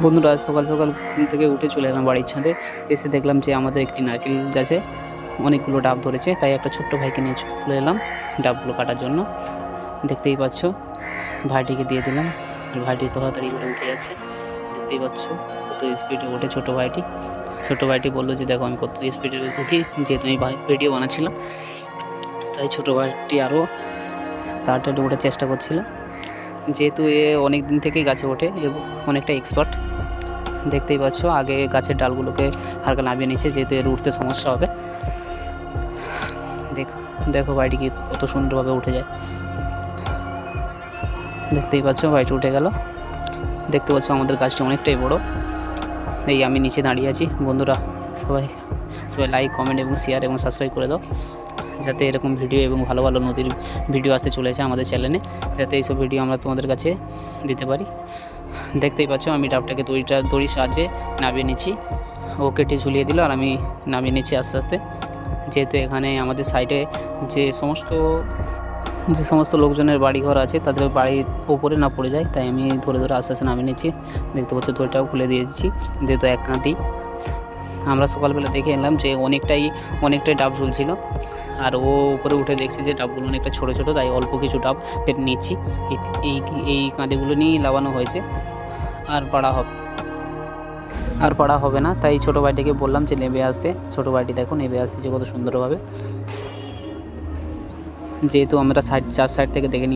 বন্ধুরা আজ সকাল সকাল ঘুম থেকে উঠে চলে এলাম বাড়ির ছাদে। এসে দেখলাম যে আমাদের একটি নারকেল গাছে অনেকগুলো ডাব ধরেছে, তাই একটা ছোট্ট ভাইকে নিয়ে চলে এলাম ডাবগুলো কাটার জন্য। দেখতেই পাচ্ছ, ভাইটিকে দিয়ে দিলাম আর ভাইটি তাড়াতাড়ি করে উঠে যাচ্ছে। দেখতেই পাচ্ছ কত স্পিডে ওঠে ছোটো ভাইটি। ছোটো ভাইটি বললো যে দেখো আমি কত স্পিডে উঠি, যেহেতু আমি ভিডিও বানাচ্ছিলাম তাই ছোটো ভাইটি আরও তাড়াতাড়ি ওঠার চেষ্টা করছিল। যেহেতু এ অনেক দিন থেকেই গাছে ওঠে এবং অনেকটা এক্সপার্ট। দেখতেই পাচ্ছ আগে গাছের ডালগুলোকে হালকা নামিয়ে নিচ্ছে, যেহেতু এর উঠতে সমস্যা হবে। দেখো দেখো ভাইটি কি কত সুন্দরভাবে উঠে যায়। দেখতেই পাচ্ছ ভাইটি উঠে গেল। দেখতে পাচ্ছ আমাদের গাছটি অনেকটাই বড়। এই আমি নিচে দাঁড়িয়ে আছি। বন্ধুরা সবাই লাইক, কমেন্ট এবং শেয়ার এবং সাবস্ক্রাইব করে দাও, যাতে এরকম ভিডিও এবং ভালো ভালো নদীর ভিডিও আসতে চলেছে আমাদের চ্যানেলে, যাতে এইসব ভিডিও আমরা তোমাদের কাছে দিতে পারি। দেখতেই পাচ্ছ আমি ডাবটাকে দড়ির সাহায্যে নামিয়ে নিচ্ছি। ও কেটে ঝুলিয়ে দিল আর আমি নামিয়ে নিচ্ছি আস্তে আস্তে। যেহেতু এখানে আমাদের সাইডে যে সমস্ত লোকজনের বাড়িঘর আছে তাদের বাড়ির ওপরে না পড়ে যায়, তাই আমি ধরে ধরে আস্তে আস্তে নামিয়ে নিচ্ছি। দেখতে পাচ্ছ দড়িটাও খুলে দিয়েছি, যেহেতু এক কাঁধি। আমরা সকালবেলা দেখে এলাম যে অনেকটাই ডাব ঝুলছিল, আর ও উপরে উঠে দেখছি যে ডাবগুলো অনেকটা ছোটো ছোটো, তাই অল্প কিছু ডাব পেতে নিচ্ছি। এই কাঁধেগুলো নিয়েই লাগানো হয়েছে, আর পাড়া হবে না। তাই ছোটো ভাইটিকে বললাম যে নেবে আসতে। ছোটো ভাইটি দেখো নেবে আসতেছে কত সুন্দরভাবে, যেহেতু আমরা চার সাইড থেকে দেখে